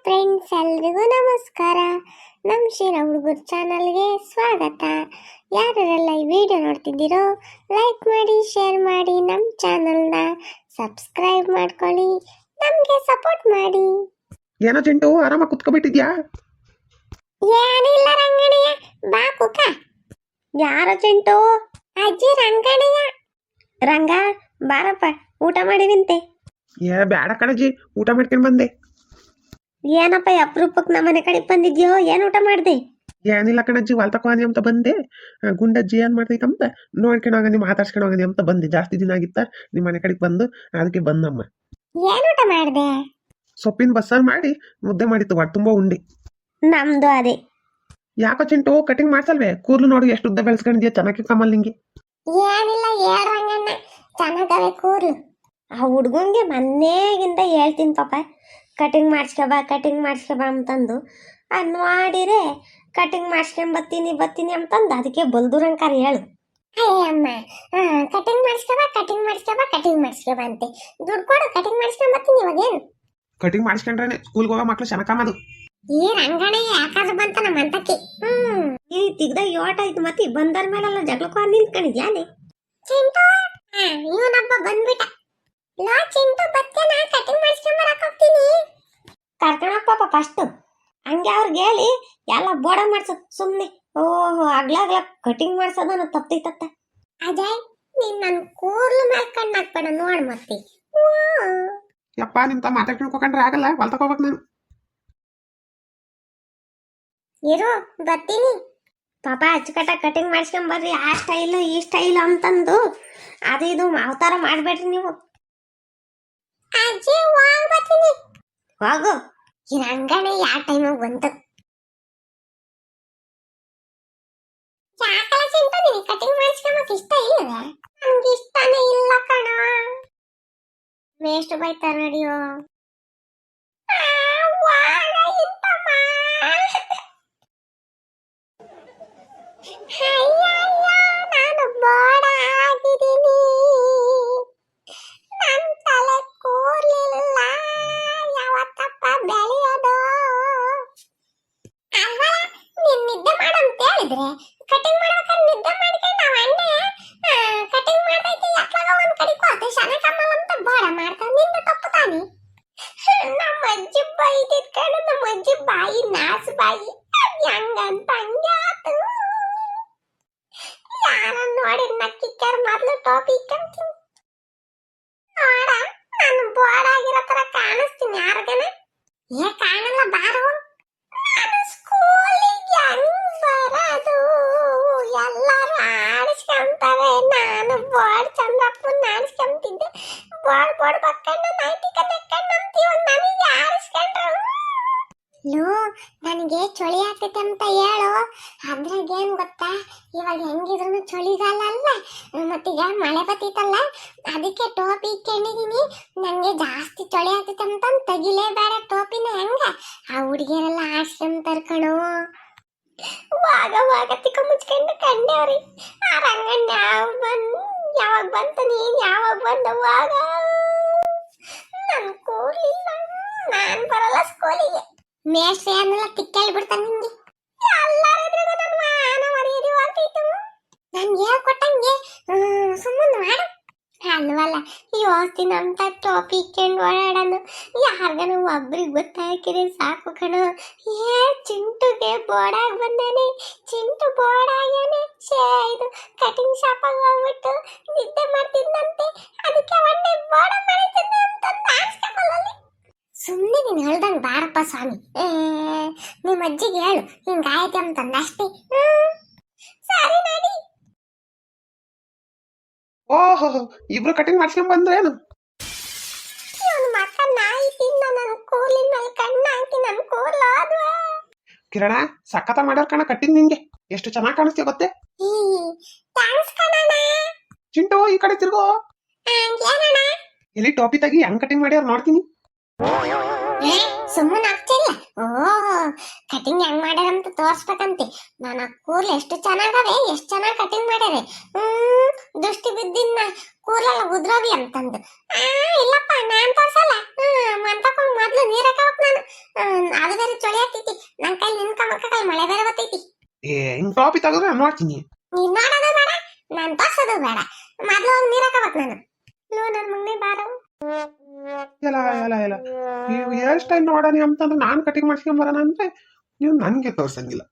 Friends, ಎಲ್ರಿಗೂ ನಮಸ್ಕಾರ. ನಮ್ಮ ಶಿರಾ ಹುಡುಗರ ಚಾನಲ್ಗೆ ಸ್ವಾಗತ. ಯಾರೆಲ್ಲ ಈ ವಿಡಿಯೋ ನೋಡ್ತಿದ್ದೀರೋ ಲೈಕ್ ಮಾಡಿ, ಶೇರ್ ಮಾಡಿ, ನಮ್ಮ ಚಾನಲ್ನ ಸಬ್ಸ್ಕ್ರೈಬ್ ಮಾಡ್ಕೊಳ್ಳಿ, ನಮಗೆ ಸಪೋರ್ಟ್ ಮಾಡಿ. ಏನೋ ಚಿಂಟು, ಆರಾಮಾಗಿ ಕುತ್ಕೊಬಿಟ್ಟಿದ್ಯಾ? ಏನಿಲ್ಲ ರಂಗಣಯ್ಯ, ಬಾ ಕುಕ. ಯಾರ ಚಿಂಟು? ಅಜ್ಜಿ ರಂಗಣಯ್ಯ. ರಂಗ ಬಾರಪ್ಪ, ಊಟ ಮಾಡಿವಿಂತೆ. ಬೇಡ ಕಣಜ್ಜಿ, ಊಟ ಮಾಡ್ಕೊಂಡು ಬಂದೆ. ಏನಪ್ಪ ಅಪರೂಪಕ್ಕೆ ನಮ್ಮನೆ ಕಡೆಗೆ ಬಂದಿದ್ಯೋ? ಏನು ಊಟ ಮಾಡಿದೆ? ಏನಿಲ್ಲ ಕಣಜ್ಜಿ, ಹೊಲ್ ತಕೋನಿ ಅಂತ ಬಂದೆ. ಗುಂಡಜ್ಜಿ ಏನ್ ಮಾಡ್ತೈತಂತ ನೋಡ್ಕೊಂಡು ಹೋಗನಿ, ಮಾತಾಡ್ಸ್ಕೊಂಡು ಹೋಗನಿ ಅಂತ ಬಂದೆ. ಜಾಸ್ತಿ ದಿನ ಆಗಿತ್ತ ನಿಮ್ಮ ಮನೆ ಕಡೆಗೆ ಬಂದು, ಅದಕ್ಕೆ ಬಂದಮ್ಮ. ಏನು ಊಟ ಮಾಡಿದೆ? ಸೊಪ್ಪಿನ ಬಸ್ಸಾರು ಮಾಡಿ ಮುದ್ದೆ ಮಾಡಿತ್ತು, ಹೊಟ್ಟೆ ತುಂಬ ಉಂಡೆ. ನಮ್ದು ಅದೇ. ಯಾಕೋ ಚಿಂಟು, ಕಟಿಂಗ್ ಮಾಡ್ಸಲ್ವೇ? ಕೂರ್ಲು ನೋಡು ಎಷ್ಟು ಉದ್ದ ಬೆಳೆಸ್ಕೊಂಡಿದ್ಯಾ, ಚೆನ್ನಾಗಿ ಕಮ್ಮಲ್ ನಿಂಗೆ. ಏನಿಲ್ಲ, ಹೇಳ್ರಂಗಣ್ಣ, ಚೆನ್ನಾಗವೆ ಕೂರ್ಲು. ಆ ಹುಡ್ಗಂಗೆ ಮೊನ್ನೆಗಿಂತ ಹೇಳ್ತೀನಿ ಪಾಪ, ಕಟಿಂಗ್ ಮಾಡಿಸ್ಕೊಬಾ ಅಂತಂದು. ಅದು ನೋಡಿರೆ ಕಟಿಂಗ್ ಮಾಡಿಸ್ಕೊಂಬತ್ತೀನಿ ಅಂತಂದು ಅದಕ್ಕೆ ಬಲ್ದುರಂಕಾರ ಹೇಳು. ಅಯ್ಯಮ್ಮ, ಕಟಿಂಗ್ ಮಾಡಿಸ್ಕೊಬಾ ಅಂತೆ. ದುಡ್ಡು ಕೊಡು, ಕಟಿಂಗ್ ಮಾಡಿಸ್ಕೊಂಬತ್ತೀನಿ. ಇವಾಗೇನು ಕಟಿಂಗ್ ಮಾಡಿಸ್ಕೊಂಡ್ರೆ ಸ್ಕೂಲ್ಗೆ ಹೋಗೋ ಮಕ್ಳು ಚೆನ್ನಾಗಮ್ಮದು. ಈ ರಂಗಣೆ ಯಾಕಾದ್ರೂ ಬಂತ ನಮ್ಮ ಅಂತಕ್ಕೆ. ಈ ತಿಗ್ದಾಗ ಯೋಟ ಆಯ್ತು, ಮತ್ತೆ ಬಂದರ ಮೇಲೆಲ್ಲ ಜಗಳಕ್ಕೆ ನಿಂತ್ಕೊಂಡಿದ್ಯಾನೆ ಚಿಂಟು. ಇವನೊಬ್ಬ ಬಂದ್ಬಿಟ್ಟ. ಲಾ ಚಿಂಟು, ಬತ್ತೇನ? ಕಟಿಂಗ್ ಮಾಡಿಸ್ಕೊಂಬರಕ್ ಹೋಗ್ತೀನಿ. ಕರ್ಕೊಂಡೋಗ್ ಪಾಪ ಫಸ್ಟ್. ಹಂಗೆ ಅವ್ರಿಗೆ ಹೇಳಿ ಎಲ್ಲ ಬೋಡ ಮಾಡ್ಸೋದು ಸುಮ್ಮನೆ. ಓಹೋ, ಆಗ್ಲಾಗ್ಲ ಕಟಿಂಗ್ ಮಾಡ್ಸೋದನ್ನ ತಪ್ತೈತತ್ತ. ಅಜಯ್, ನೀನ್ ನನ್ ಕೂರ್ಲು ಮೇಲೆ ಕಣ್ಣಾಕ್ಬೇಡ, ನೋಡ್ ಮತ್ತೆ. ಯಪ್ಪ, ನಿಮ್ತ ಮಾತಾಡ್ಕೊಂಡು ಹೋಗ್ಕೊಂಡ್ರೆ ಆಗಲ್ಲ, ಹೊಲ್ ತಕೋಬೇಕು ನಾನು. ಇರು, ಬರ್ತೀನಿ. ಪಾಪ ಅಚ್ಚುಕಟ್ಟ ಕಟಿಂಗ್ ಮಾಡಿಸ್ಕೊಂಬರ್ರಿ, ಆ ಸ್ಟೈಲು ಈ ಸ್ಟೈಲು ಅಂತಂದು ಅದು ಇದು ಅವತಾರ ಮಾಡ್ಬೇಡ್ರಿ ನೀವು. ಅಜ್ಜಿ, ಬರ್ತೀನಿ. ಹೋಗು. ಈ ರಂಗಣೆ ಯಾವ ಟೈಮಾಗ ಬಂತು? ಯಾಕಲ್ಲ ಚಿಂಟು, ನಿನಗೆ ಕಟಿಂಗ್ ಮಾಡಿಸ್ಕೊಂಬಕ್ ಇಷ್ಟ ಇಲ್ಲವೇ? ನನ್ಗೆ ಇಷ್ಟನೇ ಇಲ್ಲ ಕಣ. ವೇಸ್ಟ್ ಬೈತಾರ ನಡಿಯೋ. ನಾನು ಬೋಡ ಆಗಿದ್ದೀನಿ, ನನ್ನ ತಲೆ ಕೂರ್ಲಿಲ್ಲ, ಯಾವತ್ತಪ್ಪ ಬೆಳೆಯೋದು? ಅಲ್ವಾ, ನೀನ್ ನಿದ್ದೆ ಮಾಡಂತ ಹೇಳಿದ್ರೆ ಕಟಿಂಗ್ ಮಾಡ್ಬೇಕಾದ್ರೆ ನಿದ್ದೆ ಮಾಡ್ಕೊಂಡು ನಾವು ಅಣ್ಣೆ ಕಟಿಂಗ್ ಮಾಡ್ತೈತಿ, ಯಾಕಾಗ ಒಂದ್ ಕಡೆ ಕೂತು ಶನಕಮ್ಮಲ್ ಅಂತ ಬೋಡ ಮಾಡ್ತಾವ. ನಿಂದ ತಪ್ಪು ತಾನೆ. ನಮ್ಮ ಅಜ್ಜಿ ಬೈದಿದ್ ಕಡೆ, ನಮ್ಮ ಅಜ್ಜಿ ಬಾಯಿ ನಾಸ್ ಬಾಯಿ, ಹೆಂಗಂತ ಹಂಗೆ ಆತು. ಯಾರ ನೋಡಿ ನಕ್ಕಿಕ್ಕಾರ ಮೊದ್ಲು ಟೋಪಿ ಇಕ್ಕಂತೀನಿ. ನೋಡ, ನಾನು ಬೋರ್ಡ್ ಆಗಿರೋ ತರ ಕಾಣಿಸ್ತೀನಿ ಯಾರಿಗನ? ಏ ಕಾಣಲ್ಲ, ಬಾರು. ನಾನು ಸ್ಕೂಲಿಗೆ ಹೆಂಗ್ ಬರೋದು? ಎಲ್ಲರೂ ಆಡಿಸ್ಕೊಂತಾರೆ, ನಾನು ಬೋರ್ಡ್ ಚಂದ್ರಪ್ಪನ ಆಡಿಸ್ಕೊಂತಿದ್ದೆ. ಬೋರ್ಡ್ ಬಕ್ಕಣ್ಣ ನೈಟಿ ಕನ್ನಕ್ಕಣ್ಣ ಅಂತೀವ, ನನಗೆ ಆಡಿಸ್ಕೊಂಡ್ರು. ನನಗೆ ಚಳಿ ಆಗ್ತೈತೆ ಅಂತ ಹೇಳು. ಅದ್ರಾಗೇನು ಗೊತ್ತಾ, ಇವಾಗ ಹೆಂಗಿದ್ರು ಚಳಿಗಾಲ ಅಲ್ಲ, ಮತ್ತೀಗ ಮಳೆ ಬರ್ತೈತಲ್ಲ, ಅದಕ್ಕೆ ಟೋಪಿ ಇಕ್ಕೊಂಡಿದೀನಿ. ನನಗೆ ಜಾಸ್ತಿ ಚಳಿ ಆಗ್ತೈತೆ ಅಂತ ತೆಗಿಲೇಬೇಡ ಟೋಪಿನ. ಹೆಂಗ ಆ ಹುಡುಗಿಯರೆಲ್ಲ ಆಶ್ರಮ ಕಣೋ. ವಾಗ ತಿಕ್ಕ ಮುಚ್ಕೊಂಡು ಕಂಡೇವ್ರಿ. ಆ ರಂಗಣ್ಣ ಯಾವಾಗ ಬಂತ, ನೀನ್ ಯಾವಾಗ ಬಂದವಾಗ? ನನ್ ಕೂರ್ಲಿಲ್ಲ, ನಾನ್ ಬರಲ್ಲ ಸ್ಕೂಲಿಗೆ. ಮೇಷ್ಟ್ರಿ ಅನ್ನೆಲ್ಲ ತಿಕ್ಕೇಳಿ ಬಿಡ್ತಾನೆ ನಿಂಗೆ. ಎಲ್ಲರಿದ್ರೆ ನನ್ನ ಮಾನ ಮರ್ಯಾದೆ ಆಗ್ತೈತು. ನಾನು ಹೇಳ್ಕೊಟ್ಟಂಗೆ ಸುಮ್ಮನೆ ಮಾಡು. ಅಲ್ವಲ್ಲ, ಯೋಸ್ತಿನ ಅಂತ ಟೋಪಿ ಇಕ್ಕೊಂಡು ಓಡಾಡೋದು ಯಾರಿಗನ ಒಬ್ರಿಗೆ ಗೊತ್ತಾಕಿದ್ರೆ ಸಾಕು ಕಣೋ. ಚಿಂಟುಗೆ ಬೋರ್ಡಾಗಿ ಬಂದಾನೆ, ಚಿಂಟು ಬೋರ್ಡಾಗ್ಯಾನೆ. ಇದು ಕಟಿಂಗ್ ಶಾಪಾಗಿ ಹೋಗ್ಬಿಟ್ಟು ನಿದ್ದೆ ಮಾಡ್ತಿದ್ದಂತೆ, ಅದಕ್ಕೆ ಒಳ್ಳೆ ಬೋರ್ಡ ಮಾಡಿದ್ದಾನೆ ಅಂತ ನಾಚ್ಕೊಂಬಲ್ಲಿ. ಸುಮ್ಮನೆ ನೀನು ಹೇಳ್ದಂಗೆ ಬಾರಪ್ಪ ಸ್ವಾಮಿ. ನಿಮ್ಮ ಅಜ್ಜಿಗೆ ಹೇಳು ಹಿಂಗಾಯ್ತು ಅಂತಂದ ಅಷ್ಟೇ. ಸರಿ ನಡಿ. ಓಹೋ, ಇಬ್ರು ಕಟಿಂಗ್ ಮಾಡಿಸ್ಕೊಂಡ್ ಬಂದ್ರೇನು? ಇವನು ಮಕ್ಕ ನಾಯಿ ತಿನ್ನ ನನ್ನ ಕೂಲಿನ ಮೇಲೆ ಕಣ್ಣು ಹಾಕಿ ನನ್ನ ಕೂರ್ಲು ಅದು. ಕಿರಣ, ಸಖತ ಮಾಡ್ಯಾರ ಕಣ ಕಟಿಂಗ್, ನಿಂಗೆ ಎಷ್ಟು ಚೆನ್ನಾಗಿ ಕಾಣಿಸ್ತೀಯ ಗೊತ್ತೇ? ಥ್ಯಾಂಕ್ಸ್ ಕಣಣ್ಣ. ಚಿಂಟು, ಈ ಕಡೆ ತಿರ್ಗೋ. ಏನಣ್ಣ? ಎಲ್ಲಿ ಟೋಪಿ ತೆಗಿ, ಹೆಂಗ್ ಕಟಿಂಗ್ ಮಾಡ್ಯಾರ ನೋಡ್ತೀನಿ. ಸುಮ್ಮನೆ ಆಗ್ತಿಲ್ಲ. ಕಟಿಂಗ್ ಹೆಂಗ್ ಮಾಡ್ಯಾರಂತ ತೋರ್ಸ್ಬೇಕಂತೆ. ನನ್ನ ಕೂರ್ಲು ಎಷ್ಟು ಚೆನ್ನಾಗವೆ, ಎಷ್ಟು ಚೆನ್ನಾಗಿ ಕಟಿಂಗ್ ಮಾಡ್ಯಾರೆ. ದೃಷ್ಟಿ ಬಿದ್ದಿನ ಕೂರ್ಲೆಲ್ಲ ಉದ್ರೋಗಿ ಅಂತಂದು. ಇಲ್ಲಪ್ಪ, ನಾನ್ ತೋರ್ಸಲ್ಲ. ಮಂತಕೊಂಡ್ ಮೊದ್ಲು ನೀರ್ ಹಾಕಬೇಕು ನಾನು. ಅದು ಬೇರೆ ಚಳಿ ಆಗ್ತೈತಿ ನನ್ ಕೈ ನಿನ್ ಕೈ ಮಳೆ ಬೇರೆ ಬರ್ತೈತಿ ಹಿಂಗ್ ಟಾಪಿ ತೆಗೆದ್ರೆ ನಾನು ನೋಡ್ತೀನಿ. ನೀನ್ ನೋಡೋದು ಬೇಡ ನಾನ್ ತೋರ್ಸೋದು ಬೇಡ ಮೊದ್ಲು ಹೋಗಿ ನೀರ್ ಹಾಕಬೇಕು ನಾನು ನನ್ ಮಗನೇ ಬಾರೋ ಎಲ್ಲ ನೀವು ಹೇರ್ ಸ್ಟೈಲ್ ನೋಡೋಣ ಅಂತಂದ್ರೆ ನಾನು ಕಟಿಂಗ್ ಮಾಡ್ಸ್ಕೊಂಬರೋಣ ಅಂದ್ರೆ ನೀವು ನನಗೆ ತೋರ್ಸಂಗಿಲ್ಲ.